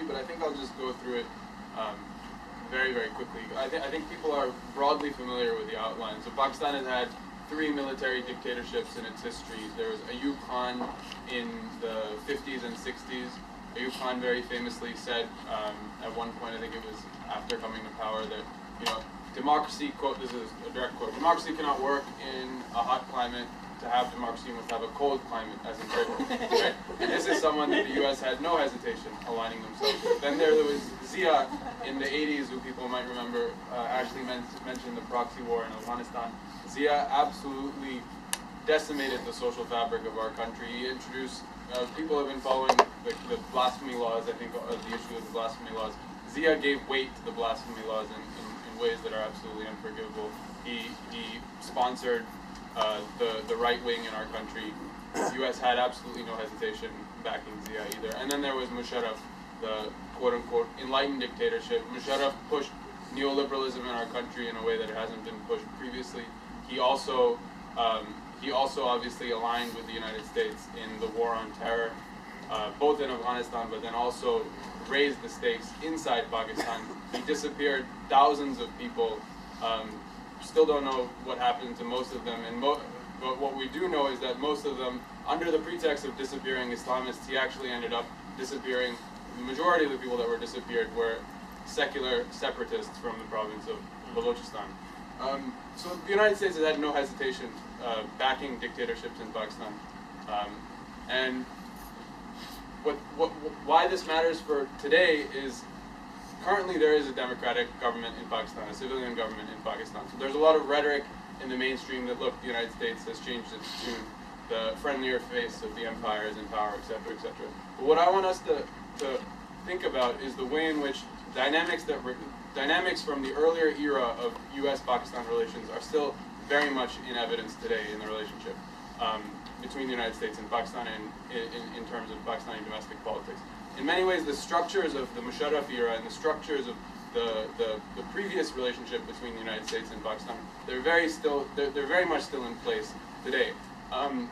but I think I'll just go through it very, very quickly. I think people are broadly familiar with the outline. So Pakistan has had 3 military dictatorships in its history. There was Ayub Khan in the 50s and 60s. Ayub Khan very famously said at one point, I think it was after coming to power, that, you know, democracy, quote, this is a direct quote, democracy cannot work in a hot climate. To have democracy, you must have a cold climate, as in Britain. Right? And this is someone that the U.S. had no hesitation aligning themselves with. Then there was Zia in the 80s, who people might remember. Ashley mentioned the proxy war in Afghanistan. Zia absolutely decimated the social fabric of our country. He introduced, people have been following the blasphemy laws, I think, the issue of the blasphemy laws. Zia gave weight to the blasphemy laws in ways that are absolutely unforgivable. He sponsored the right wing in our country. The U.S. had absolutely no hesitation backing Zia either. And then there was Musharraf, the quote-unquote enlightened dictatorship. Musharraf pushed neoliberalism in our country in a way that it hasn't been pushed previously. He also obviously aligned with the United States in the war on terror, both in Afghanistan, but then also raised the stakes inside Pakistan. He disappeared thousands of people. Still don't know what happened to most of them, but what we do know is that most of them, under the pretext of disappearing Islamists, he actually ended up disappearing. The majority of the people that were disappeared were secular separatists from the province of Balochistan. So the United States has had no hesitation backing dictatorships in Pakistan. And why this matters for today is, currently there is a democratic government in Pakistan, a civilian government in Pakistan. So there's a lot of rhetoric in the mainstream that, look, the United States has changed its tune, the friendlier face of the empire is in power, etc., etc. But what I want us to think about is the way in which dynamics from the earlier era of U.S.-Pakistan relations are still very much in evidence today in the relationship between the United States and Pakistan, and in terms of Pakistani domestic politics. In many ways, the structures of the Musharraf era and the structures of the previous relationship between the United States and Pakistan, they're very much still in place today.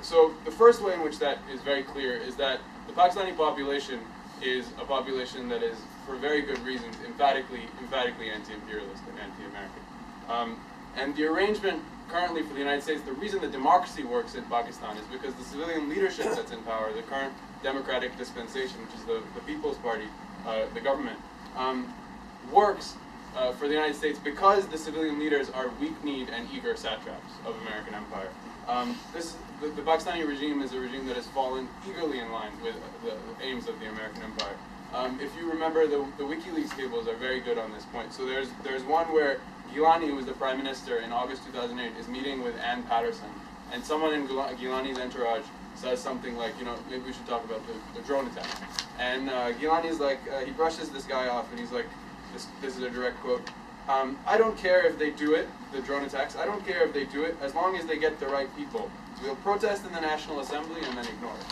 So the first way in which that is very clear is that the Pakistani population is a population that is, for very good reasons, emphatically anti-imperialist and anti-American. And the arrangement currently for the United States, the reason that democracy works in Pakistan is because the civilian leadership that's in power, the current democratic dispensation, which is the People's Party, the government, works for the United States because the civilian leaders are weak-kneed and eager satraps of American empire. The Pakistani regime is a regime that has fallen eagerly in line with the aims of the American empire. If you remember, the WikiLeaks cables are very good on this point. So there's one where Gilani, who was the prime minister in August 2008, is meeting with Ann Patterson, and someone in Gilani's entourage says something like, you know, maybe we should talk about the drone attack. And Gilani's like, he brushes this guy off, and he's like, this is a direct quote, I don't care if they do it, the drone attacks, I don't care if they do it, as long as they get the right people. We'll protest in the National Assembly and then ignore it.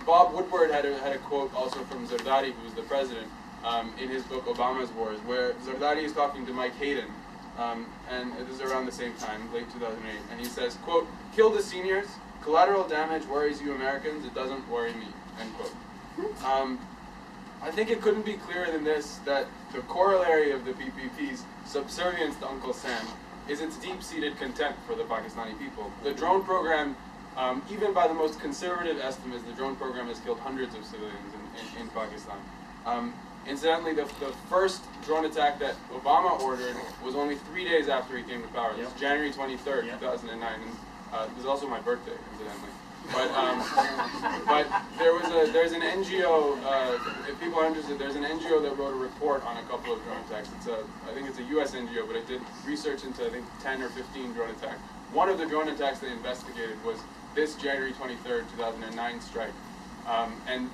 Bob Woodward had a quote also from Zardari, who was the president, in his book Obama's Wars, where Zardari is talking to Mike Hayden, and this is around the same time, late 2008, and he says, quote, kill the seniors, collateral damage worries you Americans, it doesn't worry me, end quote. I think it couldn't be clearer than this, that the corollary of the PPP's subservience to Uncle Sam is its deep-seated contempt for the Pakistani people. The drone program, even by the most conservative estimates, the drone program has killed hundreds of civilians in Pakistan. Incidentally, the first drone attack that Obama ordered was only 3 days after he came to power. It was January 23rd, 2009, and it was also my birthday, incidentally. But there's an NGO, if people are interested, there's an NGO that wrote a report on a couple of drone attacks. I think it's a US NGO, but it did research into, I think, 10 or 15 drone attacks. One of the drone attacks they investigated was this January 23rd, 2009 strike. And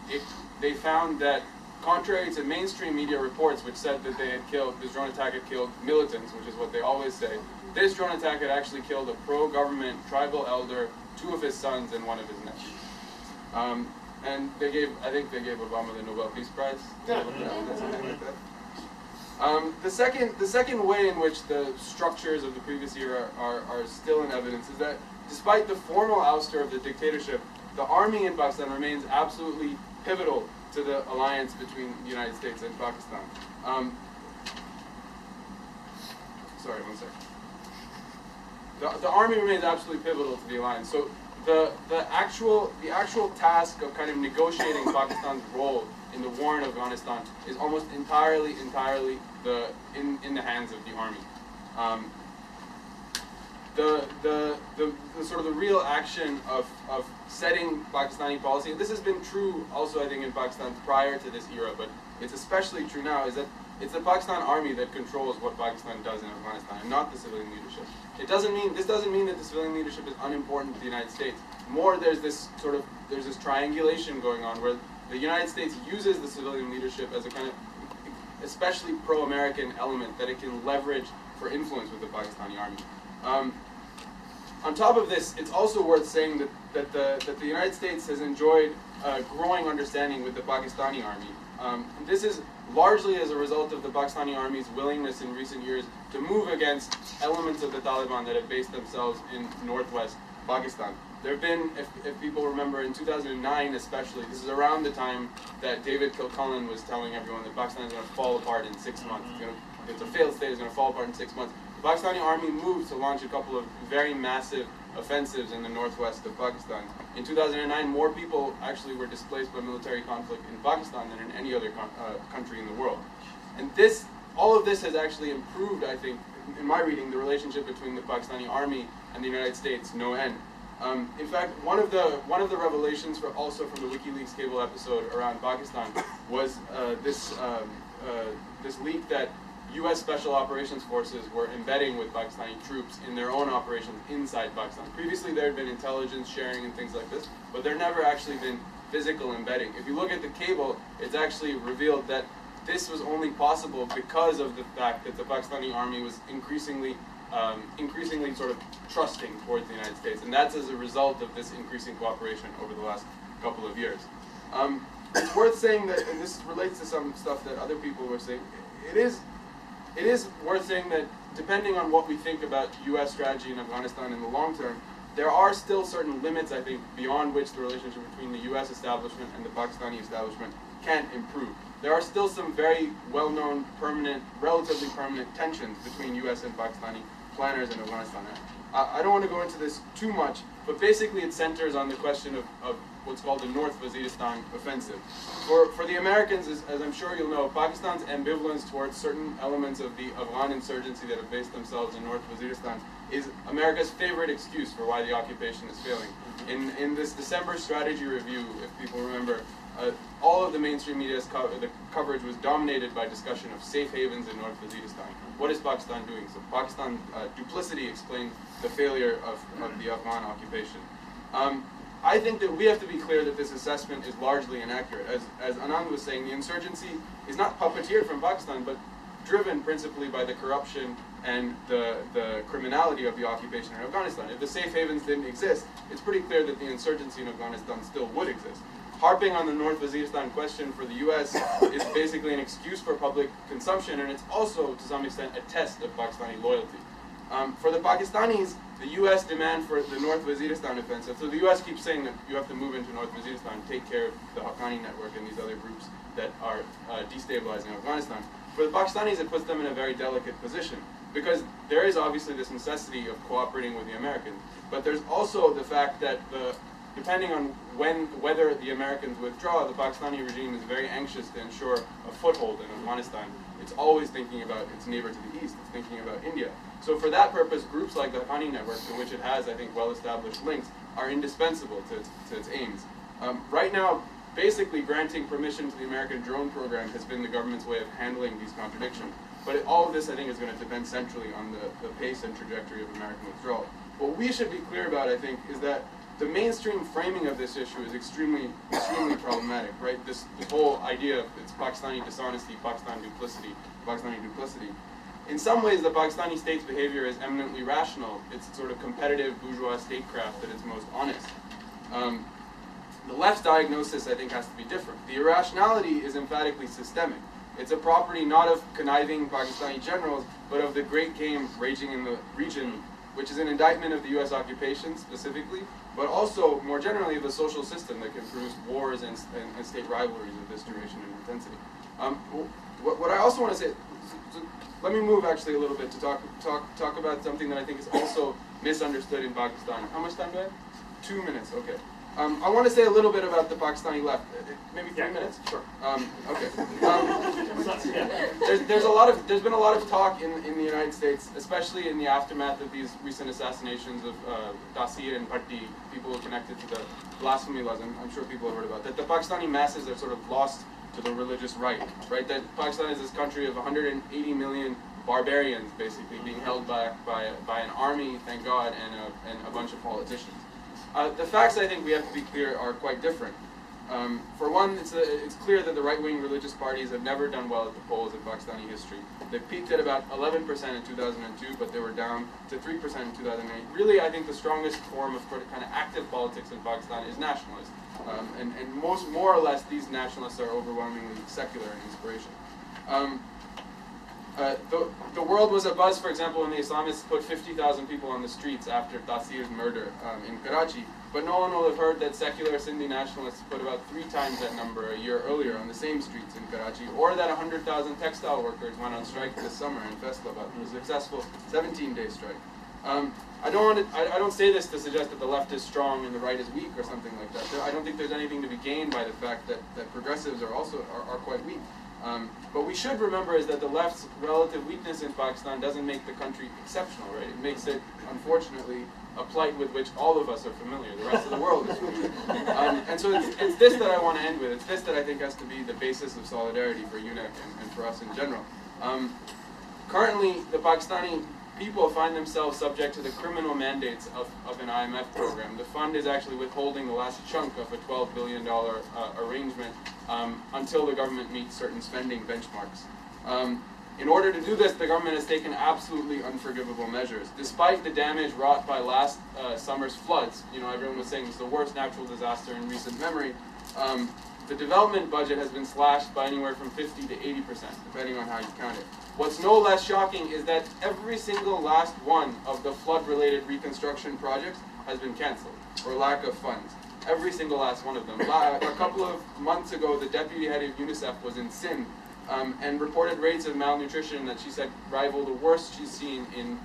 they found that, contrary to mainstream media reports which said that this drone attack had killed militants, which is what they always say, this drone attack had actually killed a pro-government tribal elder, 2 of his sons, and 1 of his nephews. And I think they gave Obama the Nobel Peace Prize. Yeah. Something like that. The second way in which the structures of the previous era are still in evidence is that, despite the formal ouster of the dictatorship, the army in Pakistan remains absolutely pivotal to the alliance between the United States and Pakistan. Sorry, one second. The army remains absolutely pivotal to the alliance. So the actual task of kind of negotiating Pakistan's role in the war in Afghanistan is almost entirely in the hands of the army. The sort of the real action of setting Pakistani policy, and this has been true also I think in Pakistan prior to this era, but it's especially true now, is that it's the Pakistan army that controls what Pakistan does in Afghanistan, and not the civilian leadership. This doesn't mean that the civilian leadership is unimportant to the United States. More, there's this triangulation going on where the United States uses the civilian leadership as a kind of especially pro-American element that it can leverage for influence with the Pakistani army. On top of this, it's also worth saying that the United States has enjoyed a growing understanding with the Pakistani army. This is largely as a result of the Pakistani army's willingness in recent years to move against elements of the Taliban that have based themselves in northwest Pakistan. There have been, if people remember, in 2009 especially, this is around the time that David Kilcullen was telling everyone that Pakistan is going to fall apart in 6 months. It's a failed state, it's going to fall apart in 6 months. The Pakistani army moved to launch a couple of very massive offensives in the northwest of Pakistan. In 2009, more people actually were displaced by military conflict in Pakistan than in any other country in the world. And all of this has actually improved, I think, in my reading, the relationship between the Pakistani army and the United States no end. In fact, one of the revelations also from the WikiLeaks cable episode around Pakistan was this leak that U.S. Special Operations Forces were embedding with Pakistani troops in their own operations inside Pakistan. Previously there had been intelligence sharing and things like this, but there never actually been physical embedding. If you look at the cable, it's actually revealed that this was only possible because of the fact that the Pakistani army was increasingly sort of trusting towards the United States, and that's as a result of this increasing cooperation over the last couple of years. It's worth saying that, and this relates to some stuff that other people were saying, it is worth saying that depending on what we think about U.S. strategy in Afghanistan in the long term, there are still certain limits, I think, beyond which the relationship between the U.S. establishment and the Pakistani establishment can improve. There are still some very well-known, relatively permanent tensions between U.S. and Pakistani planners in Afghanistan. I don't want to go into this too much, but basically it centers on the question of what's called the North Waziristan offensive. For the Americans, as I'm sure you'll know, Pakistan's ambivalence towards certain elements of the Afghan insurgency that have based themselves in North Waziristan is America's favorite excuse for why the occupation is failing. In this December strategy review, if people remember, all of the mainstream media's coverage was dominated by discussion of safe havens in North Waziristan. What is Pakistan doing? So Pakistan duplicity explained the failure of the Afghan occupation. I think that we have to be clear that this assessment is largely inaccurate. As Anand was saying, the insurgency is not puppeteered from Pakistan, but driven principally by the corruption and the criminality of the occupation in Afghanistan. If the safe havens didn't exist, it's pretty clear that the insurgency in Afghanistan still would exist. Harping on the North Waziristan question for the U.S. is basically an excuse for public consumption, and it's also, to some extent, a test of Pakistani loyalty. For the Pakistanis, the U.S. demand for the North Waziristan offensive, so the U.S. keeps saying that you have to move into North Waziristan and take care of the Haqqani network and these other groups that are destabilizing Afghanistan. For the Pakistanis, it puts them in a very delicate position, because there is obviously this necessity of cooperating with the Americans, but there's also the fact that depending on whether the Americans withdraw, the Pakistani regime is very anxious to ensure a foothold in Afghanistan. It's always thinking about its neighbor to the east. It's thinking about India. So for that purpose, groups like the Haqqani network, in which it has, I think, well-established links, are indispensable to its aims. Right now, basically granting permission to the American drone program has been the government's way of handling these contradictions. But all of this, I think, is going to depend centrally on the pace and trajectory of American withdrawal. What we should be clear about, I think, is that the mainstream framing of this issue is extremely problematic, right? This whole idea of it's Pakistani dishonesty, Pakistani duplicity. In some ways, the Pakistani state's behavior is eminently rational. It's sort of competitive bourgeois statecraft at its most honest. The left's diagnosis, I think, has to be different. The irrationality is emphatically systemic. It's a property not of conniving Pakistani generals, but of the great game raging in the region, which is an indictment of the U.S. occupation specifically, but also more generally the social system that can produce wars and state rivalries of this duration and intensity. What I also want to say, so let me move actually a little bit to talk about something that I think is also misunderstood in Pakistan. How much time do I have? 2 minutes, okay. I want to say a little bit about the Pakistani left. Maybe 3 minutes? Sure. Okay. There's been a lot of talk in the United States, especially in the aftermath of these recent assassinations of Taseer and Bhatti, people connected to the blasphemy laws. I'm sure people have heard about that. The Pakistani masses are sort of lost to the religious right? That Pakistan is this country of 180 million barbarians, basically being held by an army, thank God, and a bunch of politicians. The facts, I think we have to be clear, are quite different. For one, it's clear that the right-wing religious parties have never done well at the polls in Pakistani history. They peaked at about 11% in 2002, but they were down to 3% in 2008. Really, I think the strongest form of kind of active politics in Pakistan is nationalist. And more or less, these nationalists are overwhelmingly secular in inspiration. The world was abuzz, for example, when the Islamists put 50,000 people on the streets after Taseer's murder in Karachi, but no one will have heard that secular Sindhi nationalists put about 3 times that number a year earlier on the same streets in Karachi, or that 100,000 textile workers went on strike this summer in Fiscal, a successful 17-day strike. I don't say this to suggest that the left is strong and the right is weak or something like that. I don't think there's anything to be gained by the fact that progressives are also quite weak. But we should remember is that the left's relative weakness in Pakistan doesn't make the country exceptional, right? It makes it, unfortunately, a plight with which all of us are familiar. The rest of the world is familiar. And so it's this that I want to end with. It's this that I think has to be the basis of solidarity for UNEC and for us in general. Currently, the Pakistani people find themselves subject to the criminal mandates of an IMF program. The fund is actually withholding the last chunk of a $12 billion arrangement until the government meets certain spending benchmarks. In order to do this, the government has taken absolutely unforgivable measures. Despite the damage wrought by last summer's floods, everyone was saying it's the worst natural disaster in recent memory, the development budget has been slashed by anywhere from 50 to 80%, depending on how you count it. What's no less shocking is that every single last one of the flood-related reconstruction projects has been canceled for lack of funds. Every single last one of them. A couple of months ago, the deputy head of UNICEF was in Sindh and reported rates of malnutrition that she said rival the worst she's seen in,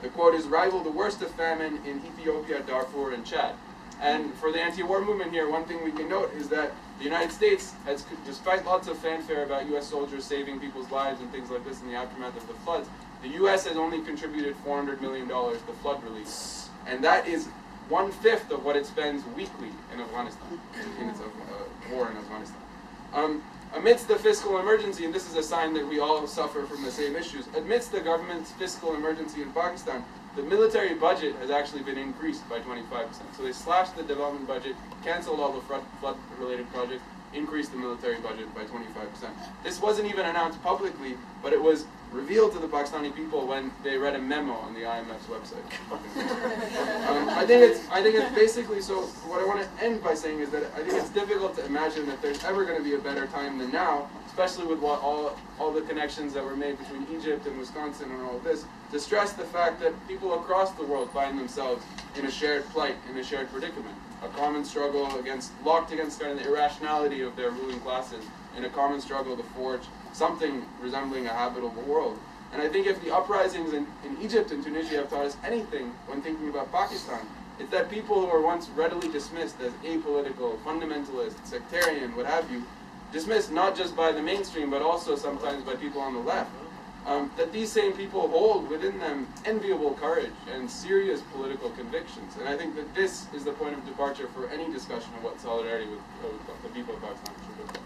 the quote is, rival the worst of famine in Ethiopia, Darfur, and Chad. And for the anti-war movement here, one thing we can note is that the United States has, despite lots of fanfare about U.S. soldiers saving people's lives and things like this in the aftermath of the floods, the U.S. has only contributed $400 million to flood relief. And that is 1/5 of what it spends weekly in Afghanistan, in its war in Afghanistan. Amidst the fiscal emergency, and this is a sign that we all suffer from the same issues, amidst the government's fiscal emergency in Pakistan, the military budget has actually been increased by 25%. So they slashed the development budget, canceled all the flood-related projects, increased the military budget by 25%. This wasn't even announced publicly, but it was revealed to the Pakistani people when they read a memo on the IMF's website. I think it's basically, so what I want to end by saying is that I think it's difficult to imagine that there's ever going to be a better time than now, especially with all the connections that were made between Egypt and Wisconsin and all of this, to stress the fact that people across the world find themselves in a shared plight, in a shared predicament, a common struggle locked against kind of the irrationality of their ruling classes, in a common struggle to forge something resembling a habitable world. And I think if the uprisings in Egypt and Tunisia have taught us anything when thinking about Pakistan, it's that people who were once readily dismissed as apolitical, fundamentalist, sectarian, what have you, dismissed not just by the mainstream, but also sometimes by people on the left, that these same people hold within them enviable courage and serious political convictions. And I think that this is the point of departure for any discussion of what solidarity with the people of Pakistan should look like.